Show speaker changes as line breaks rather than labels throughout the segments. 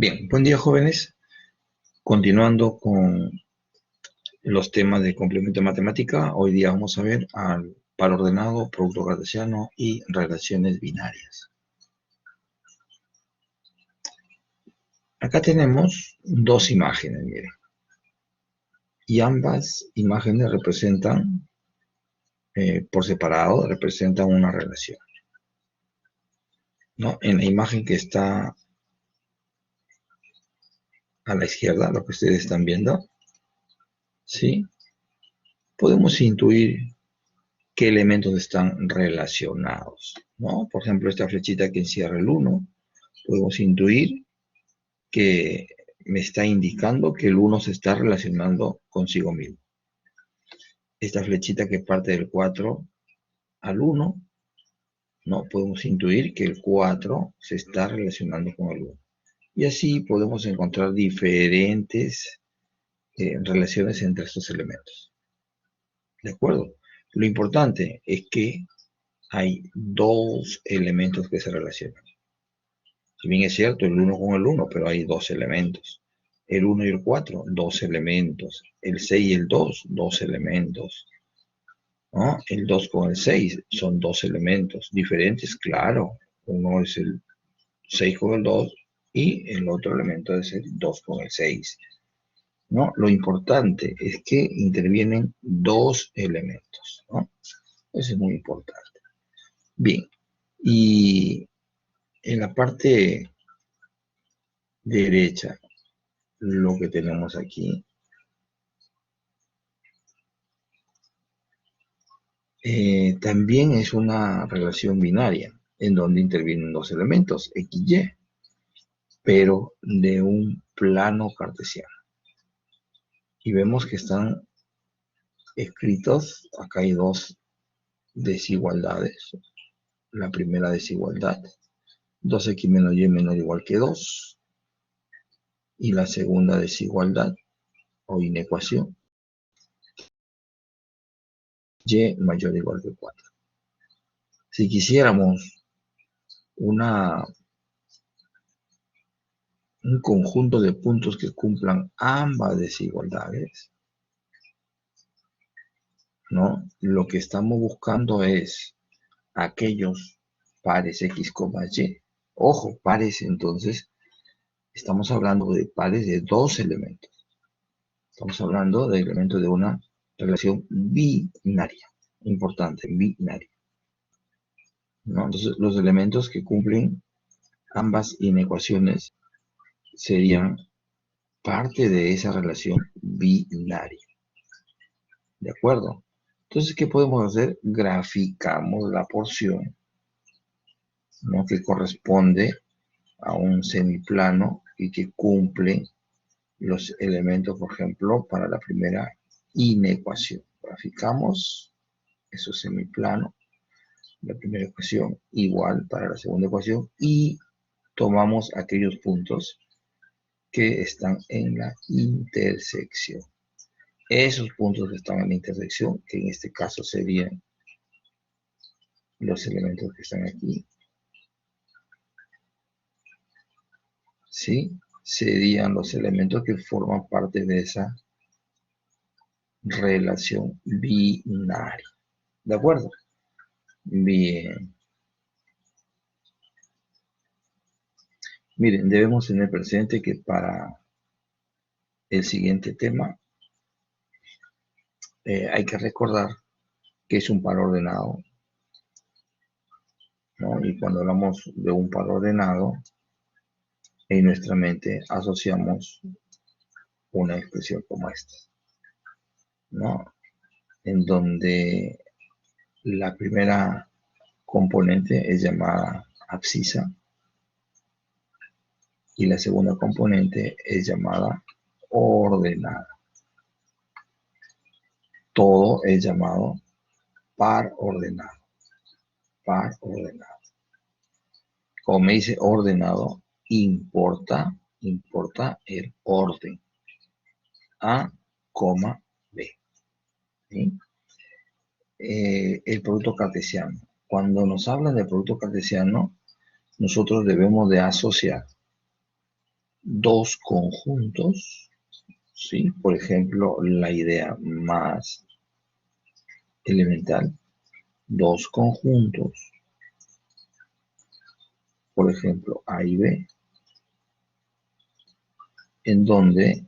Bien, buen día jóvenes. Continuando con los temas de complemento de matemática, hoy día vamos a ver al par ordenado, producto cartesiano y relaciones binarias. Acá tenemos dos imágenes, miren. Y ambas imágenes representan, por separado, representan una relación, ¿no? En la imagen que está a la izquierda, lo que ustedes están viendo, ¿sí? Podemos intuir qué elementos están relacionados, ¿no? Por ejemplo, esta flechita que encierra el 1, podemos intuir que me está indicando que el 1 se está relacionando consigo mismo. Esta flechita que parte del 4 al 1, ¿no? Podemos intuir que el 4 se está relacionando con el 1. Y así podemos encontrar diferentes relaciones entre estos elementos. ¿De acuerdo? Lo importante es que hay dos elementos que se relacionan. Si bien es cierto, el 1 con el 1, pero hay dos elementos. El 1 y el 4, dos elementos. El 6 y el 2, dos elementos. ¿No? El 2 con el 6 son dos elementos diferentes, claro. Uno es el 6 con el 2 y el otro elemento es el 2 con el 6. ¿No? Lo importante es que intervienen dos elementos, ¿no? Eso es muy importante. Bien, y en la parte derecha, lo que tenemos aquí, también es una relación binaria, en donde intervienen dos elementos, x, y, pero de un plano cartesiano. Y vemos que están escritos, acá hay dos desigualdades. La primera desigualdad, 2x menos y menor o igual que 2. Y la segunda desigualdad, o inecuación, y mayor o igual que 4. Si quisiéramos un conjunto de puntos que cumplan ambas desigualdades, ¿no? Lo que estamos buscando es aquellos pares x, y. Ojo, pares, entonces, estamos hablando de pares de dos elementos. Estamos hablando de elementos de una relación binaria. Importante, binaria, ¿no? Entonces, los elementos que cumplen ambas inecuaciones serían parte de esa relación binaria. ¿De acuerdo? Entonces, ¿qué podemos hacer? Graficamos la porción, ¿no? Que corresponde a un semiplano y que cumple los elementos, por ejemplo, para la primera inecuación. Graficamos esos semiplanos, la primera ecuación igual para la segunda ecuación y tomamos aquellos puntos que están en la intersección. Esos puntos que están en la intersección, que en este caso serían los elementos que están aquí, ¿sí? Serían los elementos que forman parte de esa relación binaria. ¿De acuerdo? Bien. Miren, debemos tener presente que para el siguiente tema hay que recordar que es un par ordenado, ¿no? Y cuando hablamos de un par ordenado, en nuestra mente asociamos una expresión como esta, ¿no? En donde la primera componente es llamada abscisa y la segunda componente es llamada ordenada. Todo es llamado par ordenado. Par ordenado. Como me dice ordenado, importa el orden. A, B. ¿Sí? El producto cartesiano. Cuando nos hablan del producto cartesiano, nosotros debemos de asociar dos conjuntos, ¿sí? Por ejemplo, la idea más elemental, dos conjuntos, por ejemplo, A y B, en donde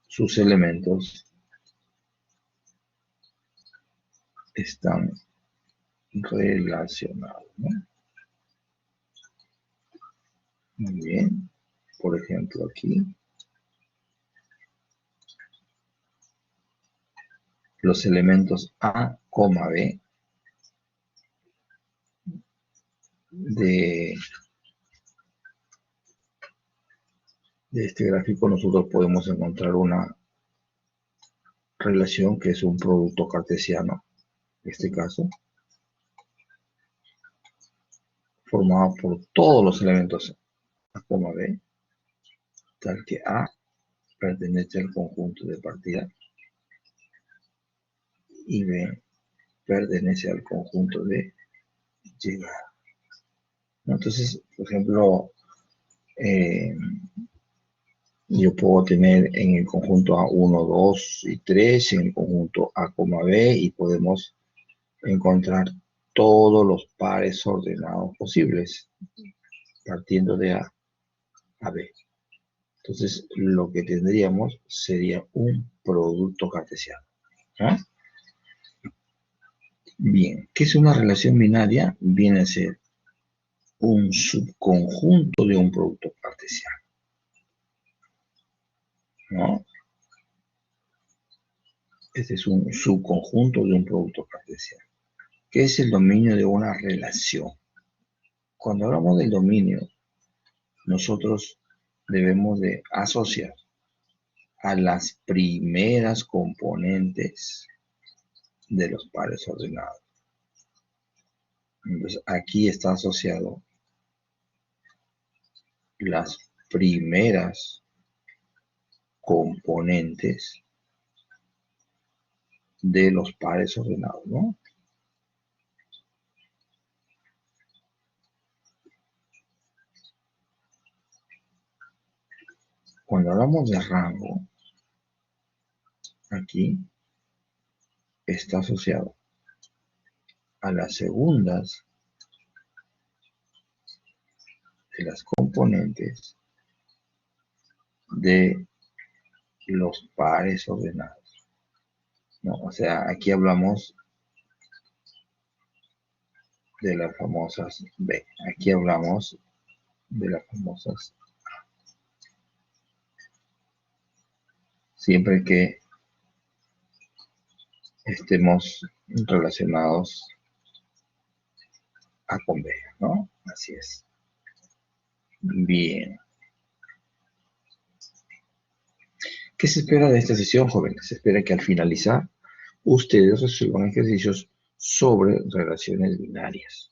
sus elementos están relacionados, ¿no? Muy bien. Por ejemplo, aquí, los elementos A, B de este gráfico nosotros podemos encontrar una relación que es un producto cartesiano, en este caso, formado por todos los elementos A, B, tal que A pertenece al conjunto de partida y B pertenece al conjunto de llegada. Entonces, por ejemplo, yo puedo tener en el conjunto A1, 2 y 3, en el conjunto A, B, y podemos encontrar todos los pares ordenados posibles, partiendo de A B. Entonces, lo que tendríamos sería un producto cartesiano. ¿Ah? Bien, ¿qué es una relación binaria? Viene a ser un subconjunto de un producto cartesiano, ¿no? Este es un subconjunto de un producto cartesiano. ¿Qué es el dominio de una relación? Cuando hablamos del dominio, nosotros debemos de asociar a las primeras componentes de los pares ordenados. Entonces, aquí está asociado las primeras componentes de los pares ordenados, ¿no? Cuando hablamos de rango, aquí está asociado a las segundas de las componentes de los pares ordenados, ¿no? O sea, aquí hablamos de las famosas B. Aquí hablamos de las famosas siempre que estemos relacionados A con B, ¿no? Así es. Bien. ¿Qué se espera de esta sesión, jóvenes? Se espera que al finalizar ustedes resuelvan ejercicios sobre relaciones binarias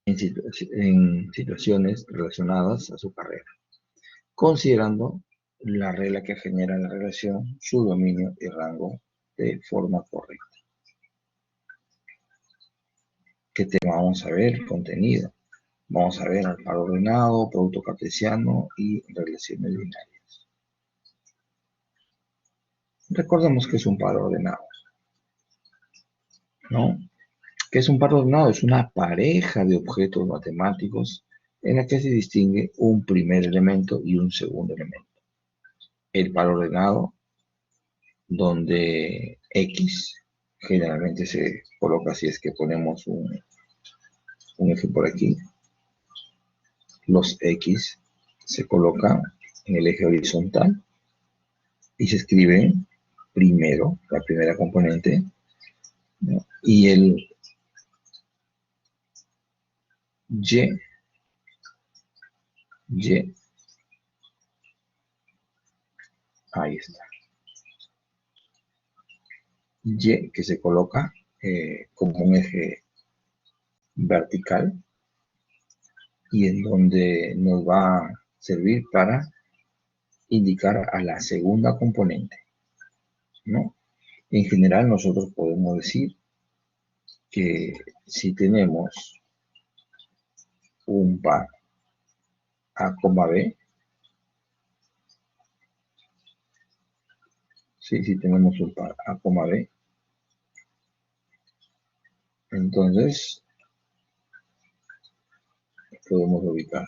en situaciones relacionadas a su carrera, considerando la regla que genera la relación, su dominio y rango de forma correcta. ¿Qué tema vamos a ver? Contenido. Vamos a ver al par ordenado, producto cartesiano y relaciones binarias. Recordemos que es un par ordenado, ¿no? ¿Qué es un par ordenado? Es una pareja de objetos matemáticos en la que se distingue un primer elemento y un segundo elemento. El par ordenado, donde X generalmente se coloca, si es que ponemos un eje por aquí, los X se colocan en el eje horizontal y se escriben primero, la primera componente, ¿no? Y el Y, ahí está. Y que se coloca como un eje vertical y en donde nos va a servir para indicar a la segunda componente, ¿no? En general nosotros podemos decir que si tenemos un par A, B. Sí, si tenemos un par A, B. Entonces, podemos ubicar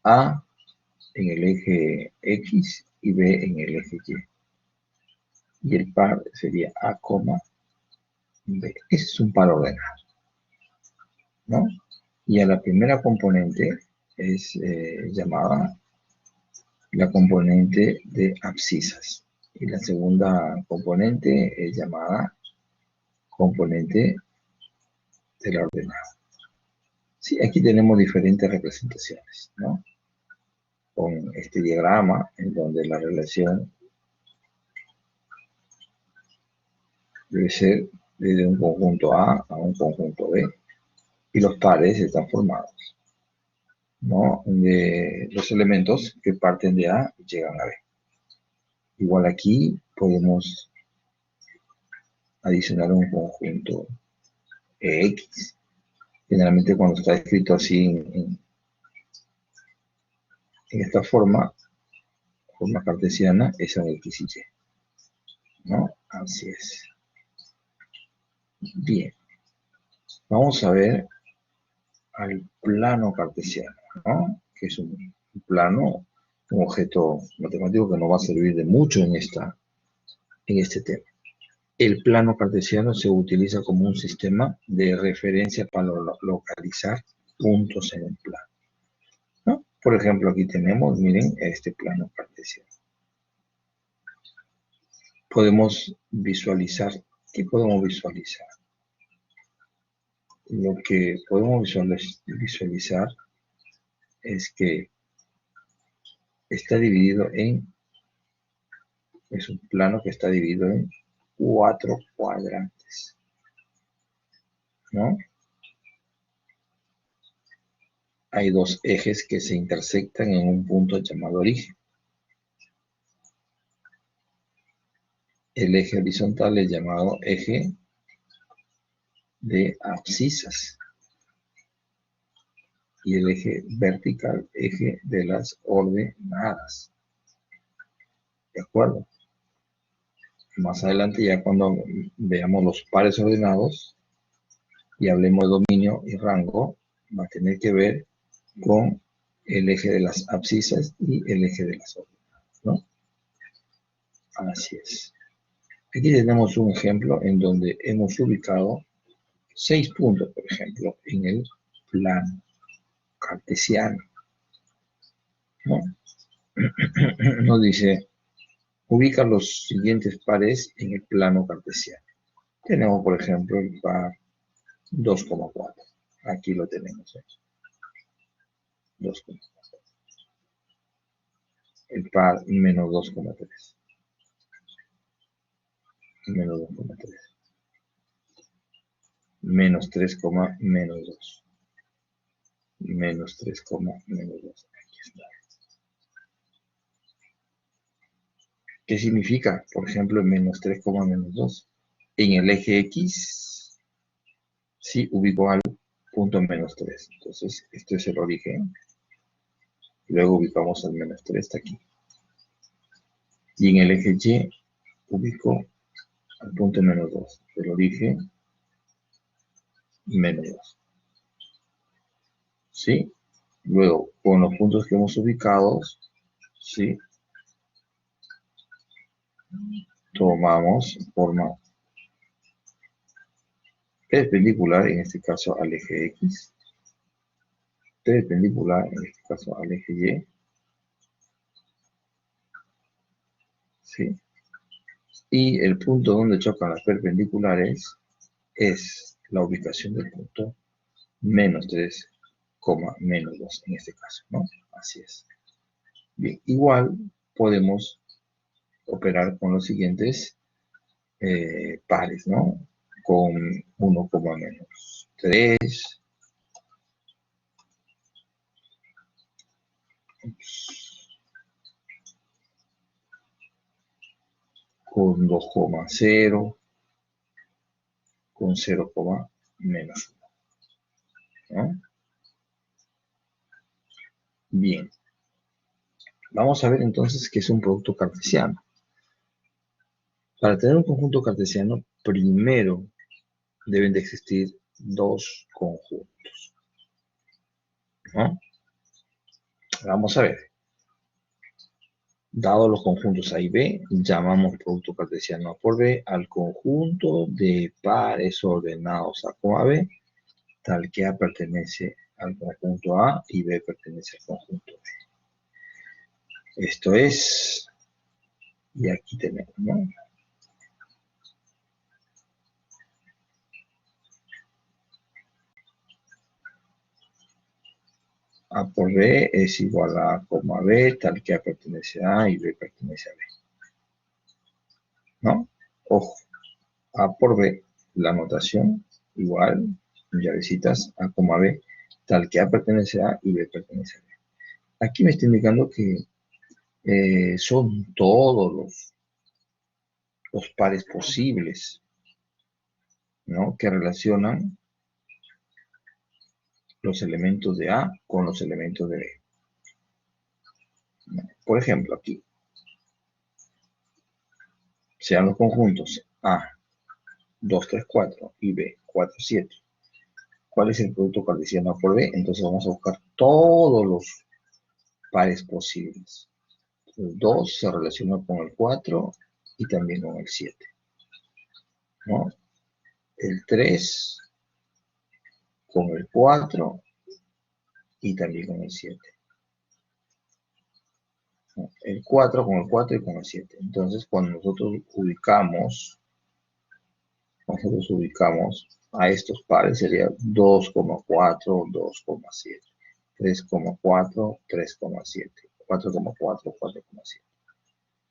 A en el eje X y B en el eje Y. Y el par sería A, B. Ese es un par ordenado, ¿no? Y a la primera componente es llamada la componente de abscisas. Y la segunda componente es llamada componente de la ordenada. Sí, aquí tenemos diferentes representaciones, ¿no? Con este diagrama en donde la relación debe ser desde un conjunto A un conjunto B y los pares están formados, ¿no? De los elementos que parten de A y llegan a B. Igual aquí podemos adicionar un conjunto X. Generalmente cuando está escrito así en esta forma cartesiana, es un X y Y, ¿no? Así es. Bien, vamos a ver al plano cartesiano, ¿no? Que es un plano, un objeto matemático que nos va a servir de mucho en este tema. El plano cartesiano se utiliza como un sistema de referencia para localizar puntos en el plano, ¿no? Por ejemplo, aquí tenemos, miren, este plano cartesiano. Podemos visualizar, ¿qué podemos visualizar? Lo que podemos visualizar es que está dividido es un plano que está dividido en 4 cuadrantes, ¿no? Hay dos ejes que se intersectan en un punto llamado origen. El eje horizontal es llamado eje de abscisas y el eje vertical, eje de las ordenadas. ¿De acuerdo? Más adelante, ya cuando veamos los pares ordenados y hablemos de dominio y rango, va a tener que ver con el eje de las abscisas y el eje de las ordenadas, ¿no? Así es. Aquí tenemos un ejemplo en donde hemos ubicado 6 puntos, por ejemplo, en el plano cartesiano, ¿no? Nos dice, ubica los siguientes pares en el plano cartesiano. Tenemos, por ejemplo, el par 2,4. Aquí lo tenemos, 2,4. El par menos 2,3. Menos 2,3. Menos 3, menos 2. Menos 3, menos 2. Aquí está. ¿Qué significa? Por ejemplo, menos 3, menos 2. En el eje X, sí, ubico al punto menos 3. Entonces, esto es el origen. Luego ubicamos al menos 3, está aquí. Y en el eje Y, ubico al punto menos 2. El origen, menos 2. ¿Sí? Luego, con los puntos que hemos ubicado, ¿sí? Tomamos forma perpendicular, en este caso al eje X, perpendicular, en este caso al eje Y, ¿sí? Y el punto donde chocan las perpendiculares es la ubicación del punto menos 3, menos 2 en este caso, ¿no? Así es. Bien, igual podemos operar con los siguientes pares, ¿no? Con 1, menos 3, con 2,0, con 0, menos 1, ¿no? Bien, vamos a ver entonces qué es un producto cartesiano. Para tener un conjunto cartesiano, primero deben de existir dos conjuntos, ¿no? Vamos a ver. Dado los conjuntos A y B, llamamos producto cartesiano A por B al conjunto de pares ordenados A, B, tal que A pertenece al conjunto A y B pertenece al conjunto B. Esto es, y aquí tenemos, ¿no? A por B es igual a A, B, tal que A pertenece a A y B pertenece a B, ¿no? Ojo, A por B, la notación igual, llavecitas, A, B, tal que A pertenece a A y B pertenece a B. Aquí me está indicando que son todos los pares posibles, ¿no? Que relacionan los elementos de A con los elementos de B. Por ejemplo, aquí, sean los conjuntos A, 2, 3, 4 y B, 4, 7. ¿Cuál es el producto cartesiano A por B? Entonces vamos a buscar todos los pares posibles. El 2 se relaciona con el 4 y también con el 7, ¿no? El 3 con el 4 y también con el 7. El 4 con el 4 y con el 7. Entonces, cuando nosotros ubicamos a estos pares, sería 2,4, 2,7, 3,4, 3,7, 4,4, 4,7.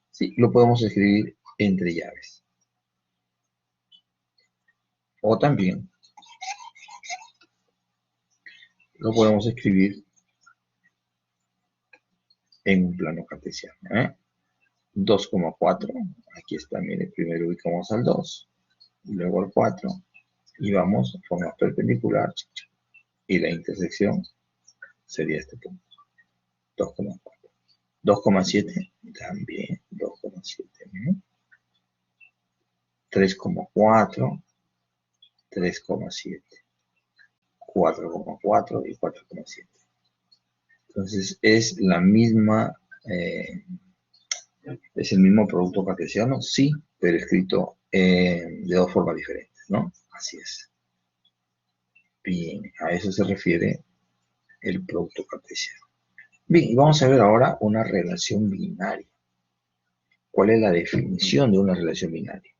Sí, lo podemos escribir entre llaves. O también lo podemos escribir en un plano cartesiano, ¿eh? 2,4, aquí está, mire, primero ubicamos al 2, luego al 4, y vamos a forma perpendicular, y la intersección sería este punto, 2,4. 2,7, también 2,7, ¿no? 3,4, 3,7, 4,4 y 4,7. Entonces es la misma, es el mismo producto cartesiano, sí, pero escrito de dos formas diferentes, ¿no? Así es. Bien, a eso se refiere el producto cartesiano. Bien, vamos a ver ahora una relación binaria. ¿Cuál es la definición de una relación binaria?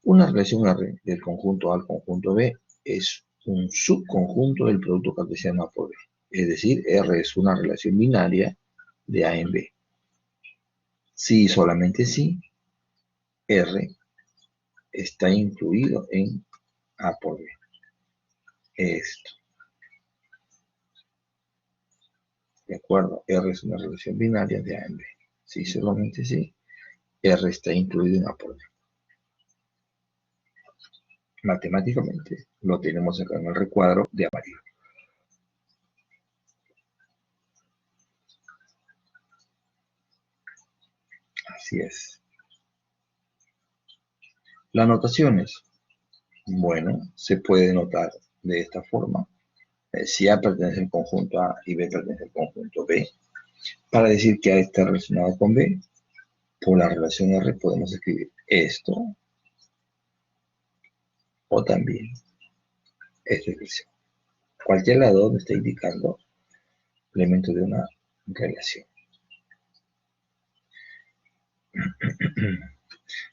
Una relación R del conjunto A al conjunto B es un subconjunto del producto cartesiano A por B. Es decir, R es una relación binaria de A en B. Si y solamente si R está incluido en A por B. Esto. ¿De acuerdo? R es una relación binaria de A en B. Si y solamente si R está incluido en A por B. Matemáticamente lo tenemos acá en el recuadro de amarillo. Así es. Las notaciones. Bueno, se puede notar de esta forma. Si A pertenece al conjunto A y B pertenece al conjunto B, para decir que A está relacionado con B, por la relación R podemos escribir esto o también esta expresión. Cualquier lado me está indicando elementos de una relación.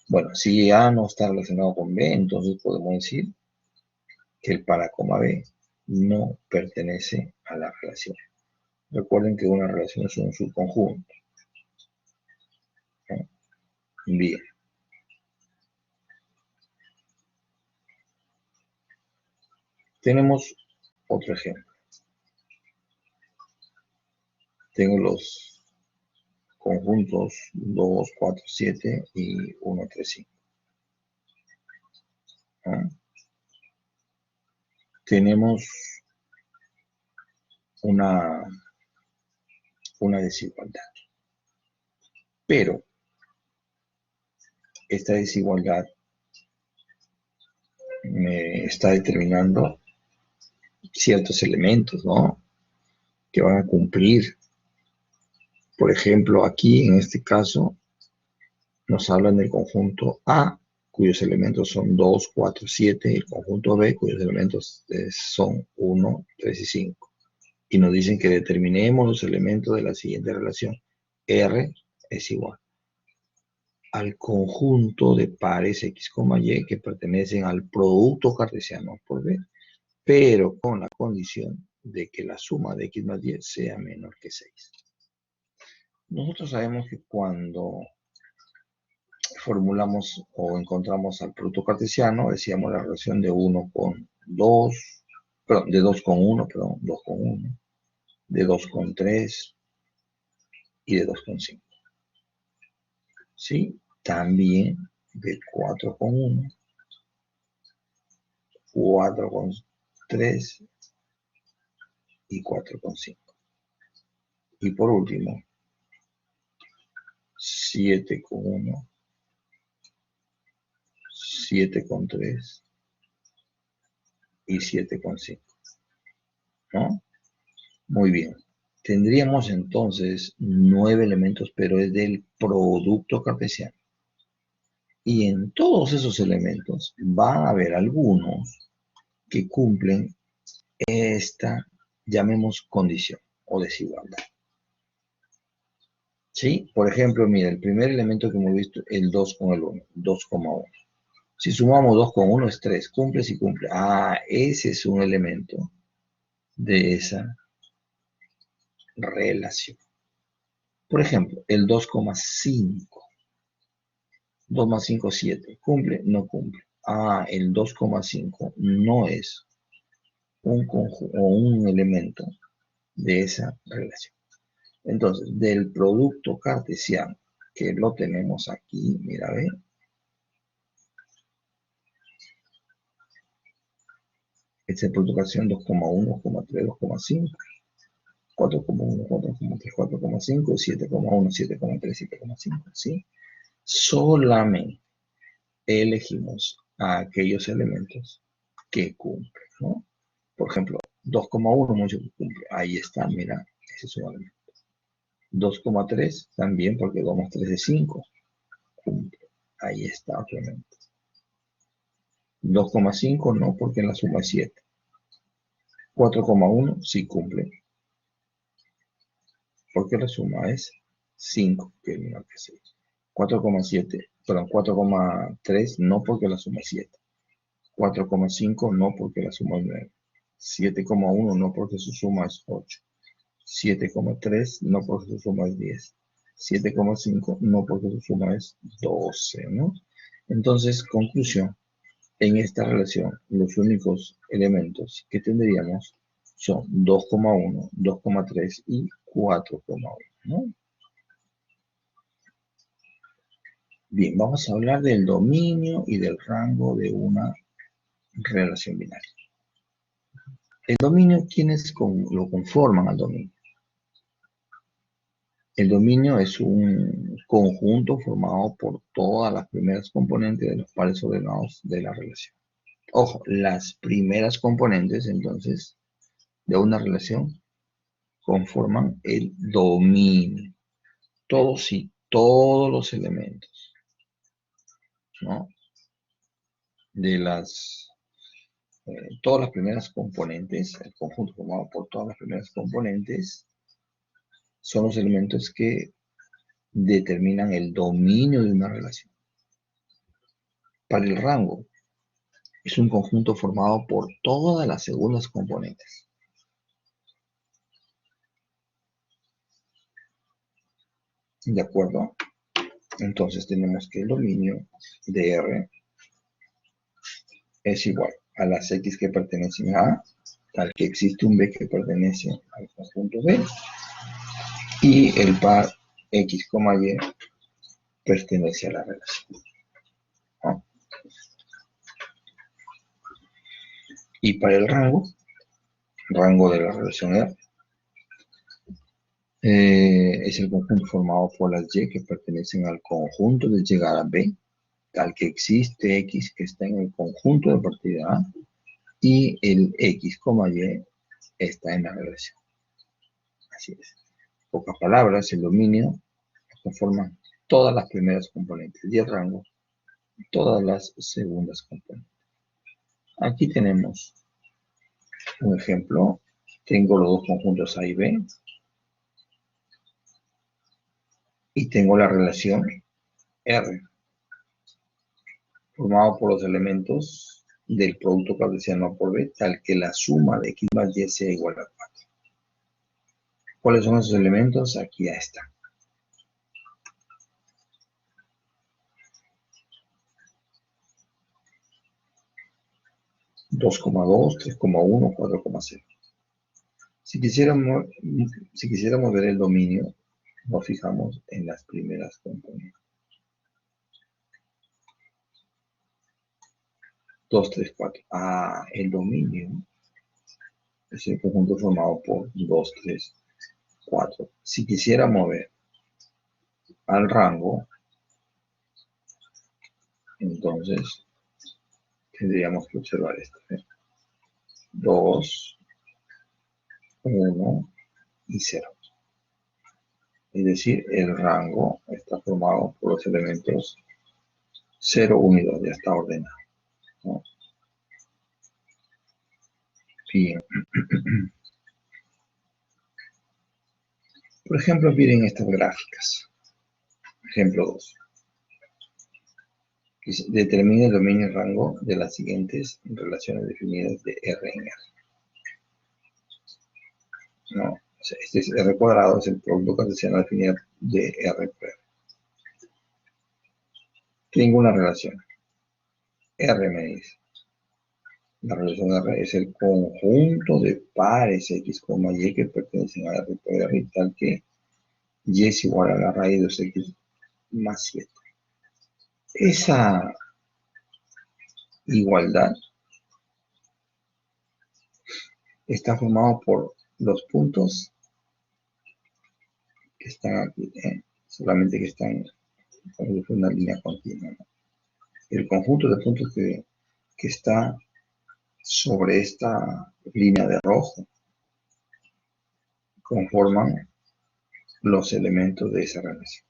Bueno, si A no está relacionado con B, entonces podemos decir que el par A, B no pertenece a la relación. Recuerden que una relación es un subconjunto. ¿No? Bien. Tenemos otro ejemplo. Tengo los conjuntos 2, 4, 7 y 1, 3, 5. ¿No? Tenemos una una desigualdad. Pero esta desigualdad me está determinando ciertos elementos, ¿no? Que van a cumplir. Por ejemplo, aquí en este caso nos hablan del conjunto A, cuyos elementos son 2, 4, 7, y el conjunto B, cuyos elementos son 1, 3 y 5. Y nos dicen que determinemos los elementos de la siguiente relación. R es igual al conjunto de pares X, Y que pertenecen al producto cartesiano por B, pero con la condición de que la suma de X más Y sea menor que 6. Nosotros sabemos que cuando formulamos o encontramos al producto cartesiano, decíamos la relación de 1 con 2, perdón, de 2 con 1, perdón, 2 con 1, de 2 con 3 y de 2 con 5. ¿Sí? También de 4 con 1, 4 con 3 y 4 con 5. Y por último, 7 con 1, 7 con 3 y 7 con 5. ¿No? Muy bien. Tendríamos entonces 9 elementos, pero es del producto cartesiano. Y en todos esos elementos van a haber algunos que cumplen esta, llamemos, condición o desigualdad. ¿Sí? Por ejemplo, mira, el primer elemento que hemos visto, el 2 con el 1, 2,1. Si sumamos 2 con 1 es 3, cumple si cumple. Ah, ese es un elemento de esa relación. Por ejemplo, el 2,5. 2 más 5, 7. ¿Cumple? No cumple. Ah, el 2,5 no es un conjunto o un elemento de esa relación. Entonces, del producto cartesiano, que lo tenemos aquí, mira, ve. Este producto cartesiano 2,1, 2,3, 2,5, 4,1, 4,3, 4,5, 7,1, 7,3, 7,5, ¿sí? Solamente elegimos a aquellos elementos que cumplen, ¿no? Por ejemplo, 2,1 mucho que cumple. Ahí está, mira, ese es un elemento. 2,3 también, porque 2 más 3 es 5. Cumple. Ahí está, obviamente. 2,5 no, porque la suma es 7. 4,1 sí cumple, porque la suma es 5, que es menor que 6. 4,7, perdón, 4,3 no, porque la suma es 7. 4,5 no, porque la suma es 9. 7,1 no, porque su suma es 8. 7,3 no, porque su suma es 10. 7,5 no, porque su suma es 12, ¿no? Entonces, conclusión, en esta relación los únicos elementos que tendríamos son 2,1, 2,3 y 4,1, ¿no? Bien, vamos a hablar del dominio y del rango de una relación binaria. El dominio, ¿quiénes lo conforman al dominio? El dominio es un conjunto formado por todas las primeras componentes de los pares ordenados de la relación. Ojo, las primeras componentes, entonces, de una relación conforman el dominio. Todos y todos los elementos, ¿no? De todas las primeras componentes, el conjunto formado por todas las primeras componentes, son los elementos que determinan el dominio de una relación. Para el rango, es un conjunto formado por todas las segundas componentes. ¿De acuerdo? Entonces tenemos que el dominio de R es igual a las X que pertenecen a A, al que existe un B que pertenece al conjunto B, y el par X, Y pertenece a la relación. ¿No? Y para el rango de la relación R, Es el conjunto formado por las y que pertenecen al conjunto de llegar a b, tal que existe x que está en el conjunto de partida a, y el x, y está en la relación. Así es. En pocas palabras, el dominio lo conforman todas las primeras componentes y el rango todas las segundas componentes. Aquí tenemos un ejemplo. Tengo los dos conjuntos A y B y tengo la relación R, formado por los elementos del producto cartesiano por B, tal que la suma de x más y sea igual a 4. ¿Cuáles son esos elementos? Aquí ya están. 2,2, 3,1, 4,0. Si quisiéramos ver el dominio, nos fijamos en las primeras componentes. 2, 3, 4. El dominio es el conjunto formado por 2, 3, 4. Si quisiera mover al rango, entonces tendríamos que observar esto. 2, 1 y 0. Es decir, el rango está formado por los elementos 0, 1 y 2. Ya está ordenado, ¿no? Bien. Por ejemplo, miren estas gráficas. Ejemplo 2. Determina el dominio y rango de las siguientes relaciones definidas de R en R. No, o sea, este es R cuadrado, es el producto cartesiano definido de R por R. Tengo una relación. R me dice. La relación R es el conjunto de pares X, Y que pertenecen a R por R y tal que Y es igual a la raíz de 2X más 7. Esa igualdad está formada por los puntos que están aquí, solamente que están como una línea continua, ¿no? El conjunto de puntos que está sobre esta línea de rojo conforman los elementos de esa relación.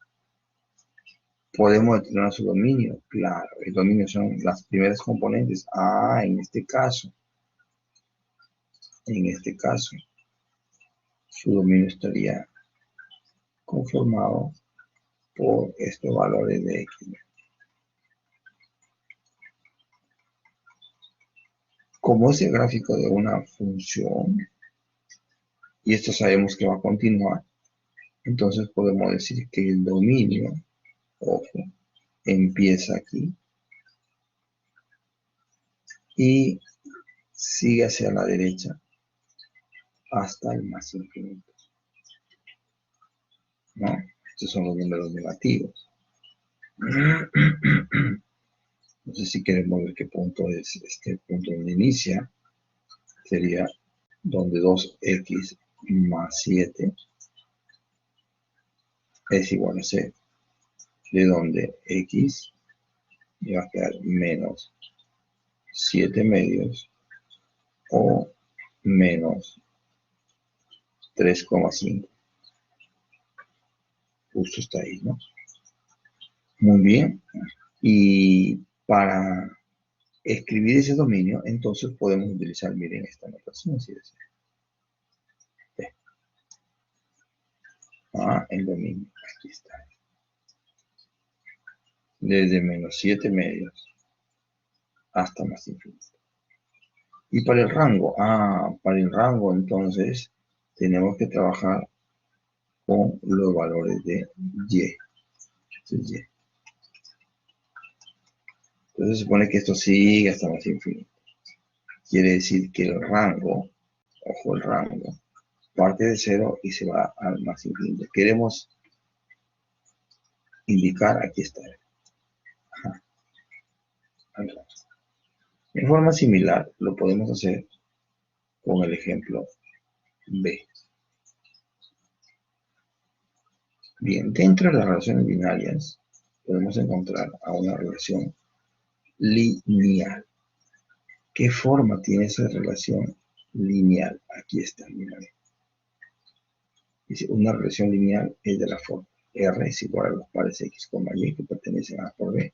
¿Podemos determinar su dominio? Claro, el dominio son las primeras componentes. En este caso, su dominio estaría conformado por estos valores de X. Como es el gráfico de una función, y esto sabemos que va a continuar, entonces podemos decir que el dominio, ojo, empieza aquí y sigue hacia la derecha hasta el más infinito, ¿no? Estos son los números negativos. No sé si queremos ver qué punto es este punto donde inicia. Sería donde 2x más 7 es igual a 0. De donde x va a quedar menos 7 medios o menos 3,5. Justo está ahí, ¿no? Muy bien. Y para escribir ese dominio, entonces podemos utilizar, miren, esta notación, si desean. El dominio, aquí está. Desde menos 7 medios hasta más infinito. Y para el rango, entonces, tenemos que trabajar con los valores de y. Entonces se supone que esto sigue hasta más infinito. Quiere decir que el rango, ojo, el rango, parte de 0 y se va al más infinito. Queremos indicar, aquí está. De forma similar, lo podemos hacer con el ejemplo B. Bien, dentro de las relaciones binarias podemos encontrar a una relación lineal. ¿Qué forma tiene esa relación lineal? Aquí está, mira. Dice, una relación lineal es de la forma R es igual a los pares X, Y que pertenecen a A por B,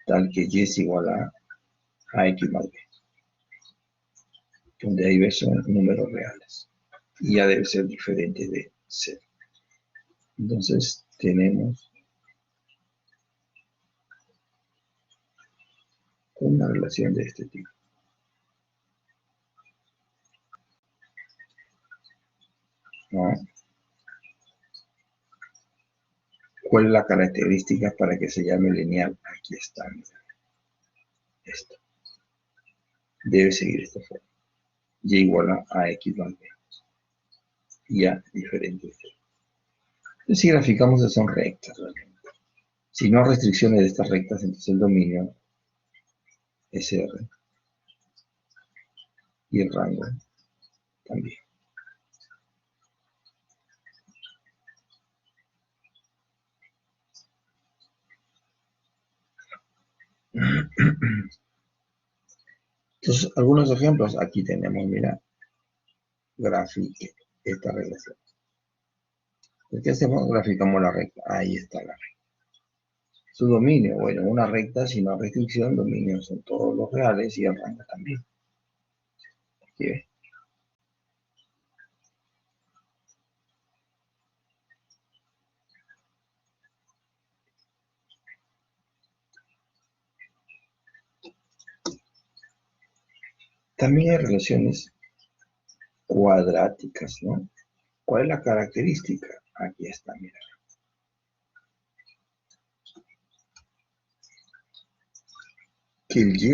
tal que Y es igual a X más B, donde ahí B son números reales y A debe ser diferente de 0. Entonces tenemos una relación de este tipo. ¿No? ¿Cuál es la característica para que se llame lineal? Aquí está, mira. Esto. Debe seguir esta forma. Y igual a X más B. Y A diferente de 0. Entonces, si graficamos, son rectas realmente. Si no hay restricciones de estas rectas, entonces el dominio es R. Y el rango también. Entonces, algunos ejemplos. Aquí tenemos, mira, grafique esta relación. ¿Qué hacemos? Graficamos la recta. Ahí está la recta. Su dominio, bueno, una recta sin no restricción, dominio son todos los reales y el rango también. Aquí ves. También hay relaciones cuadráticas, ¿no? ¿Cuál es la característica? Aquí está, mira. Que el y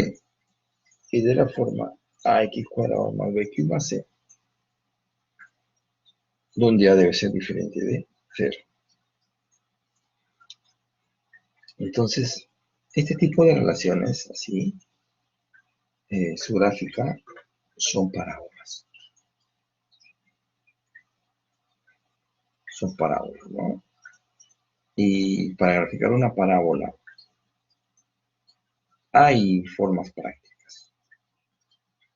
es de la forma ax cuadrado más bq más c, donde a debe ser diferente de 0. Entonces, este tipo de relaciones, así, su gráfica son parábolas. Son parábolas, ¿no? Y para graficar una parábola hay formas prácticas.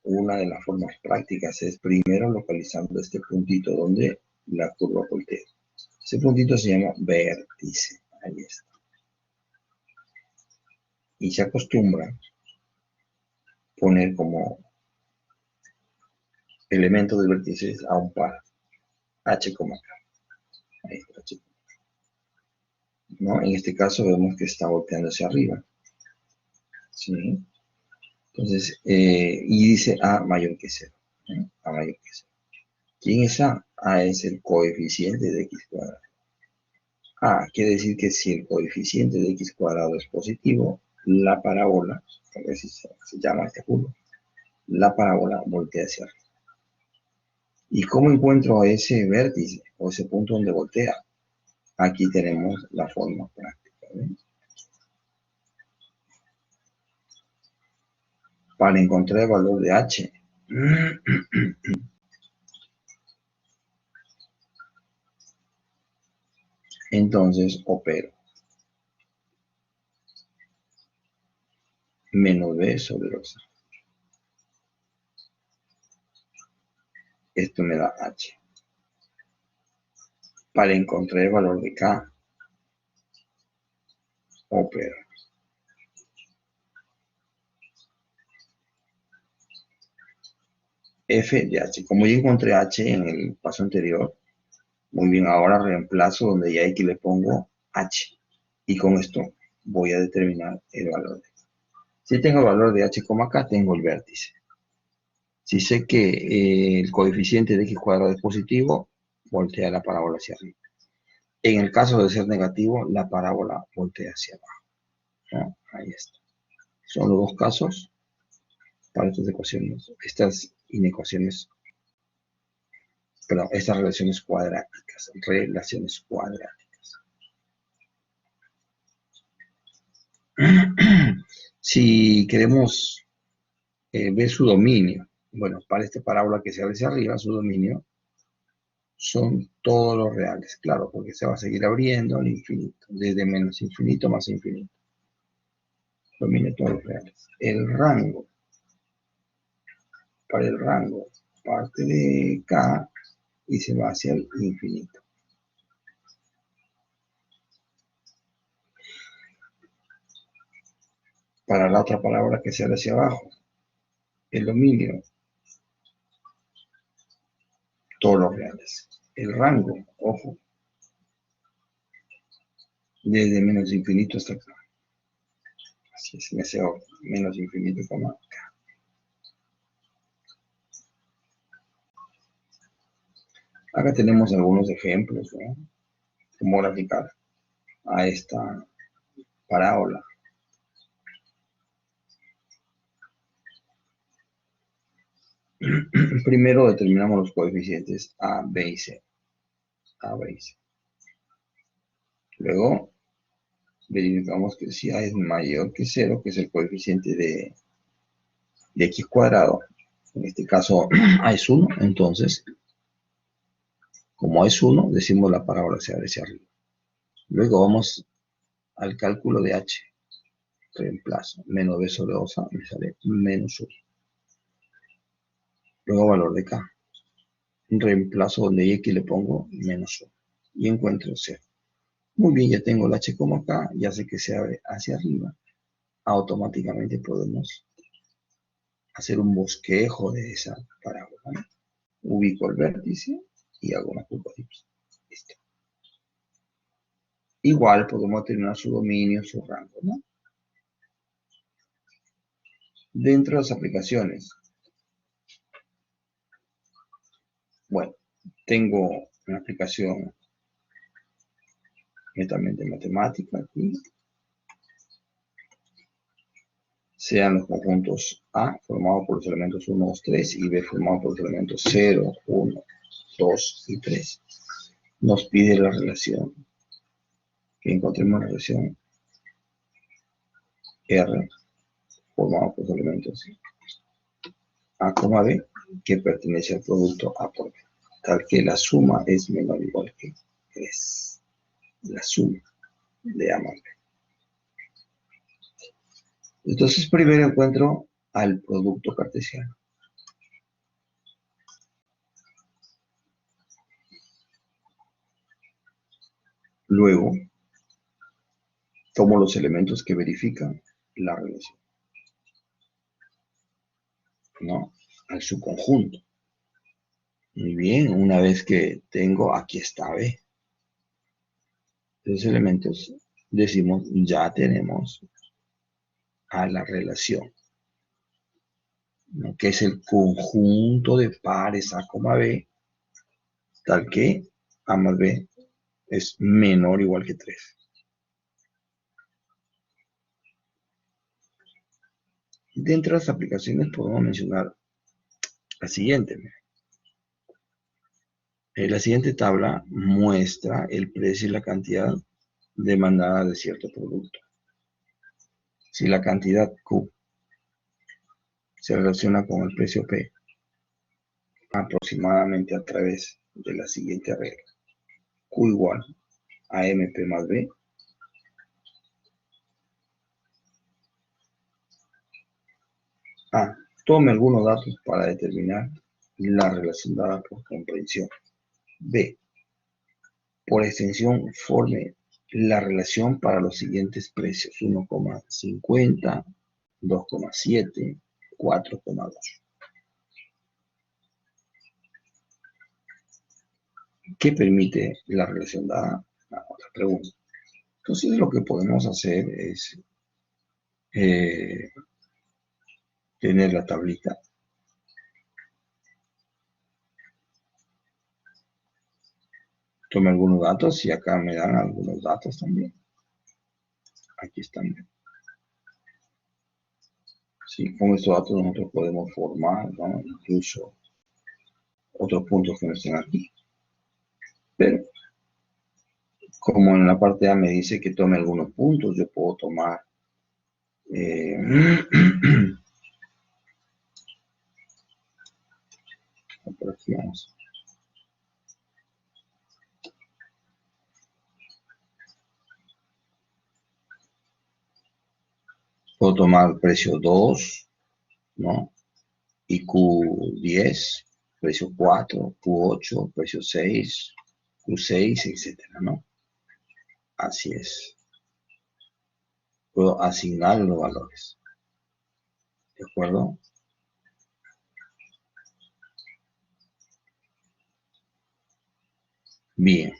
Una de las formas prácticas es primero localizando este puntito donde la curva voltea. Ese puntito se llama vértice. Ahí está. Y se acostumbra poner como elemento del vértice a un par. H, K. Ahí está, H. ¿No? En este caso vemos que está volteando hacia arriba. ¿Sí? Entonces, y dice A mayor que 0. ¿No? A mayor que 0. ¿Quién es A? A es el coeficiente de x cuadrado. A quiere decir que si el coeficiente de x cuadrado es positivo, la parábola, así se llama este curvo, la parábola voltea hacia arriba. ¿Y cómo encuentro ese vértice o ese punto donde voltea? Aquí tenemos la forma práctica. ¿Ven? Para encontrar el valor de h, entonces opero menos b sobre los a. Esto me da h. Para encontrar el valor de k, opero f de h. Como yo encontré h en el paso anterior, muy bien, ahora reemplazo donde ya x le pongo h. Y con esto voy a determinar el valor. Si tengo el valor de h, k, tengo el vértice. Si sé que el coeficiente de x cuadrado es positivo, voltea la parábola hacia arriba. En el caso de ser negativo, la parábola voltea hacia abajo. ¿No? Ahí está. Son los dos casos para estas ecuaciones, estas relaciones cuadráticas. Si queremos ver su dominio, bueno, para esta parábola que se abre hacia arriba, su dominio son todos los reales, claro, porque se va a seguir abriendo al infinito, desde menos infinito más infinito. Domina todos los reales. El rango, para el rango, parte de K y se va hacia el infinito. Para la otra palabra que sea hacia abajo, el dominio, todos los reales. El rango, ojo, desde menos infinito hasta acá. Así es, en ese orden, menos infinito, coma. Acá tenemos algunos ejemplos, ¿no? Cómo graficar a esta parábola. Primero determinamos los coeficientes A, B y C. A, B y C. Luego verificamos que si A es mayor que 0, que es el coeficiente de x cuadrado, en este caso A es 1, entonces, como A es 1, decimos la parábola se abre hacia arriba. Luego vamos al cálculo de H. Reemplazo. Menos B sobre 2A me sale menos 1. Luego valor de K. Reemplazo donde hay X le pongo menos 1. Y encuentro 0. Muy bien, ya tengo el H como acá, ya sé que se abre hacia arriba. Automáticamente podemos hacer un bosquejo de esa parábola, ¿no? Ubico el vértice y hago una curva de X. Listo. Igual podemos determinar su dominio, su rango, ¿no? Dentro de las aplicaciones, bueno, tengo una aplicación netamente matemática aquí. Sean los conjuntos A formados por los elementos 1, 2, 3 y B formados por los elementos 0, 1, 2 y 3. Nos pide la relación, que encontremos la relación R formada por los elementos A, B, que pertenece al producto A por B, tal que la suma es menor o igual que 3. La suma de A más B. Entonces primero encuentro al producto cartesiano. Luego tomo los elementos que verifican la relación, ¿no? Al subconjunto. Muy bien, una vez que tengo, aquí está B. Los elementos, decimos, ya tenemos a la relación, ¿no? Que es el conjunto de pares A, B, tal que A más B es menor o igual que 3. Dentro de las aplicaciones podemos mencionar la siguiente. La siguiente tabla muestra el precio y la cantidad demandada de cierto producto. Si la cantidad Q se relaciona con el precio P aproximadamente a través de la siguiente regla. Q igual a MP más B. A. Tome algunos datos para determinar la relación dada por comprensión. B. Por extensión, forme la relación para los siguientes precios: 1,50, 2,7, 4,2. ¿Qué permite la relación dada? Otra pregunta. Entonces lo que podemos hacer es tener la tablita. Tome algunos datos y acá me dan algunos datos también. Aquí están. Sí, con estos datos nosotros podemos formar, ¿no? Incluso otros puntos que no estén aquí. Pero como en la parte A me dice que tome algunos puntos, yo puedo tomar por aquí vamos. Puedo tomar precio 2, ¿no? Y Q10, precio 4, Q8, precio 6, Q6, etcétera, ¿no? Así es. Puedo asignar los valores. ¿De acuerdo? Bien.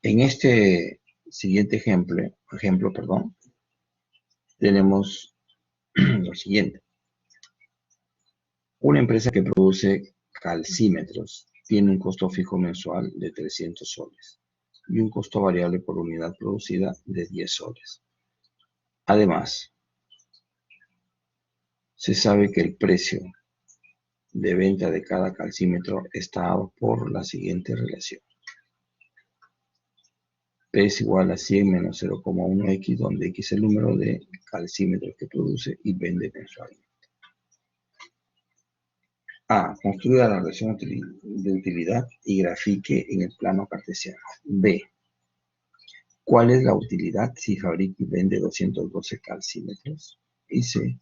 En este siguiente ejemplo, tenemos lo siguiente. Una empresa que produce calcímetros tiene un costo fijo mensual de 300 soles y un costo variable por unidad producida de 10 soles. Además, se sabe que el precio de venta de cada calcímetro está dado por la siguiente relación. P es igual a 100 menos 0,1x, donde x es el número de calcímetros que produce y vende mensualmente. A. Construya la relación de utilidad y grafique en el plano cartesiano. B. ¿Cuál es la utilidad si fabrica y vende 212 calcímetros? Y C.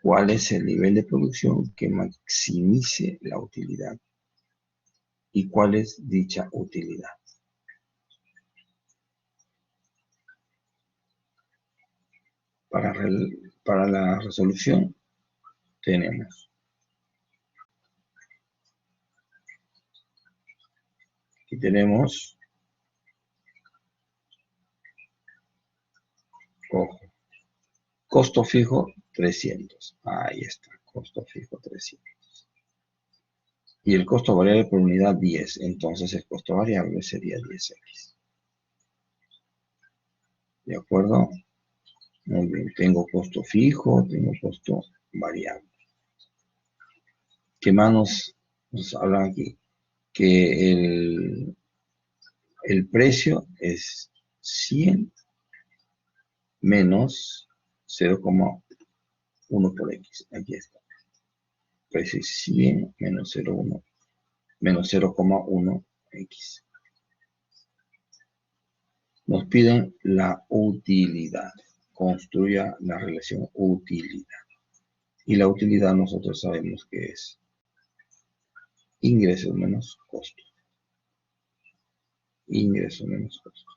¿Cuál es el nivel de producción que maximice la utilidad? ¿Y cuál es dicha utilidad? Para la resolución tenemos. Aquí tenemos, ojo, costo fijo 300. Ahí está, costo fijo 300. Y el costo variable por unidad 10. Entonces el costo variable sería 10x. ¿De acuerdo? Muy bien, tengo costo fijo, tengo costo variable. ¿Qué más nos hablan aquí? Que el precio es 100 menos 0,1 por x. Aquí está. Precio es 100 menos 0,1 x. Nos piden la utilidad. Construya la relación utilidad. Y la utilidad nosotros sabemos que es ingresos menos costo. Ingreso menos costo.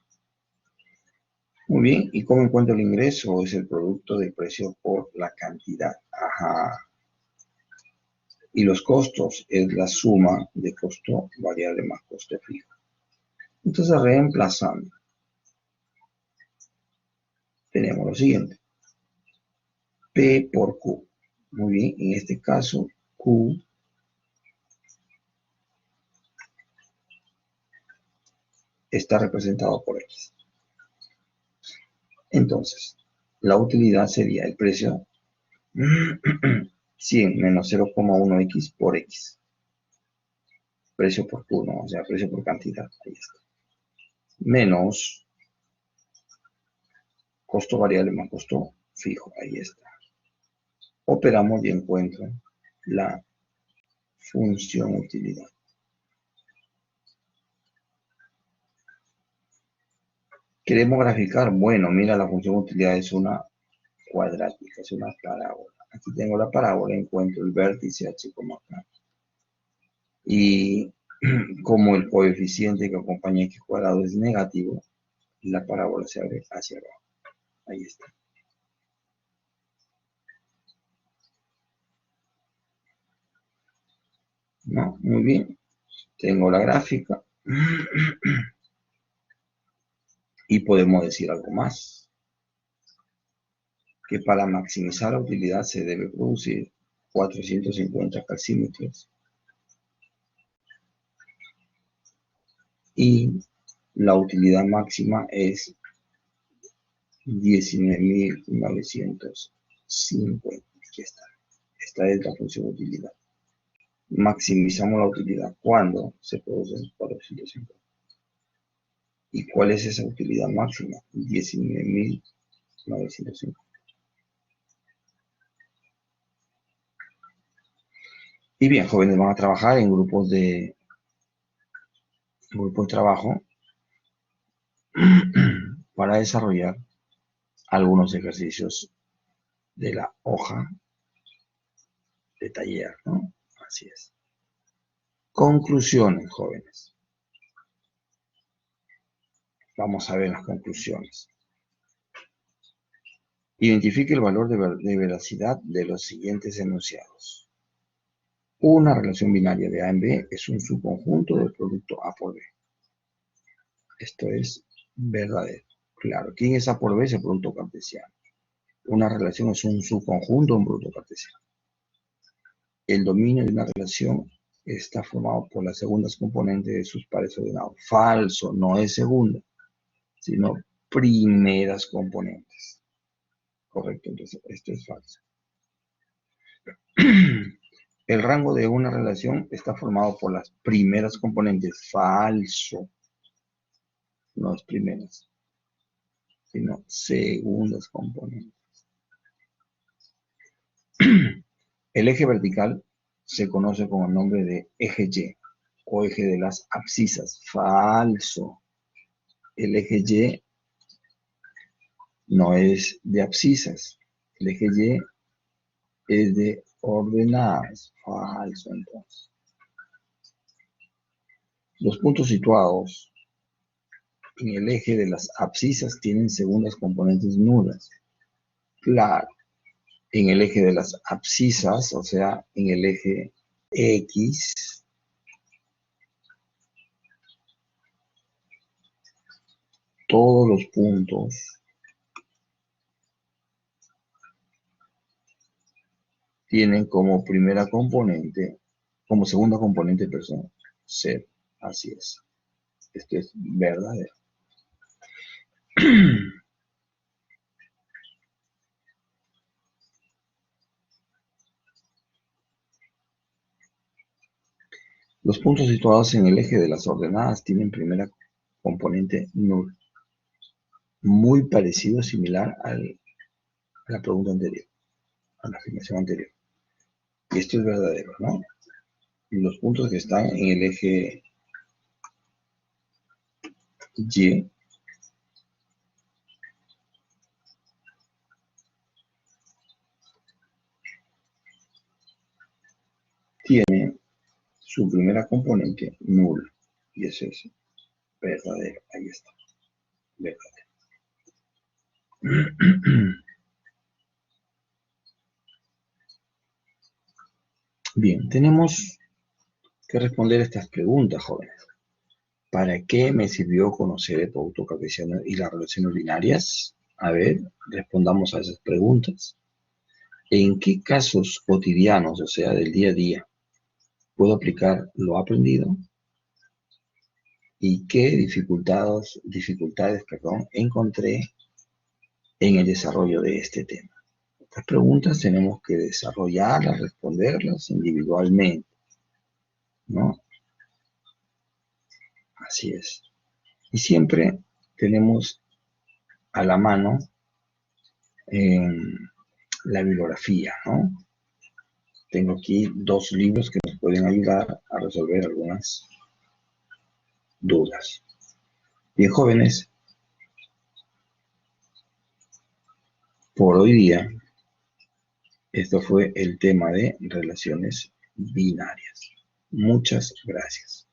Muy bien, ¿y cómo encuentro el ingreso? Es el producto del precio por la cantidad. Ajá. Y los costos es la suma de costo variable más costo fijo. Entonces, reemplazando, tenemos lo siguiente. P por Q. Muy bien, en este caso, Q está representado por X. Entonces, la utilidad sería el precio 100 menos 0,1x por X. Precio por Q, ¿no? O sea, precio por cantidad. Ahí está. Menos costo variable más costo fijo. Ahí está. Operamos y encuentro la función utilidad. ¿Queremos graficar? Bueno, mira, la función utilidad es una cuadrática, es una parábola. Aquí tengo la parábola, encuentro el vértice h como acá. Y como el coeficiente que acompaña x cuadrado es negativo, la parábola se abre hacia abajo. Ahí está. ¿No? Muy bien. Tengo la gráfica. Y podemos decir algo más. Que para maximizar la utilidad se debe producir 450 calcímetros. Y la utilidad máxima es 19.950. Aquí está. Esta es la función utilidad. Maximizamos la utilidad cuando se producen 450. ¿Y cuál es esa utilidad máxima? 19.950. Y bien, jóvenes, van a trabajar en grupos de trabajo para desarrollar algunos ejercicios de la hoja de taller, ¿no? Así es. Conclusiones, jóvenes. Vamos a ver las conclusiones. Identifique el valor de veracidad de los siguientes enunciados. Una relación binaria de A en B es un subconjunto del producto A por B. Esto es verdadero. Claro, ¿quién es A por B? Es el producto cartesiano. Una relación es un subconjunto de un producto cartesiano. El dominio de una relación está formado por las segundas componentes de sus pares ordenados. Falso, no es segunda, sino primeras componentes. Correcto, entonces esto es falso. El rango de una relación está formado por las primeras componentes. Falso, no es primeras, sino segundas componentes. El eje vertical se conoce con el nombre de eje Y o eje de las abscisas. Falso. El eje Y no es de abscisas. El eje Y es de ordenadas. Falso, entonces. Los puntos situados en el eje de las abscisas tienen segundas componentes nulas. Claro. En el eje de las abscisas, o sea, en el eje X, todos los puntos tienen como primera componente, como segunda componente, perdón, 0. Así es. Esto es verdadero. Los puntos situados en el eje de las ordenadas tienen primera componente null. Muy parecido, similar a la pregunta anterior, a la afirmación anterior. Y esto es verdadero, ¿no? Y los puntos que están en el eje Y tienen su primera componente null. Y eso es verdadero. Ahí está. Verdadero. Bien, tenemos que responder estas preguntas, jóvenes. ¿Para qué me sirvió conocer el producto cartesiano y las relaciones binarias? A ver, respondamos a esas preguntas. ¿En qué casos cotidianos, o sea, del día a día, puedo aplicar lo aprendido? ¿Y qué dificultades, encontré en el desarrollo de este tema? Estas preguntas tenemos que desarrollarlas, responderlas individualmente, ¿no? Así es. Y siempre tenemos a la mano la bibliografía, ¿no? Tengo aquí 2 libros que nos pueden ayudar a resolver algunas dudas. Bien, jóvenes, por hoy día, esto fue el tema de relaciones binarias. Muchas gracias.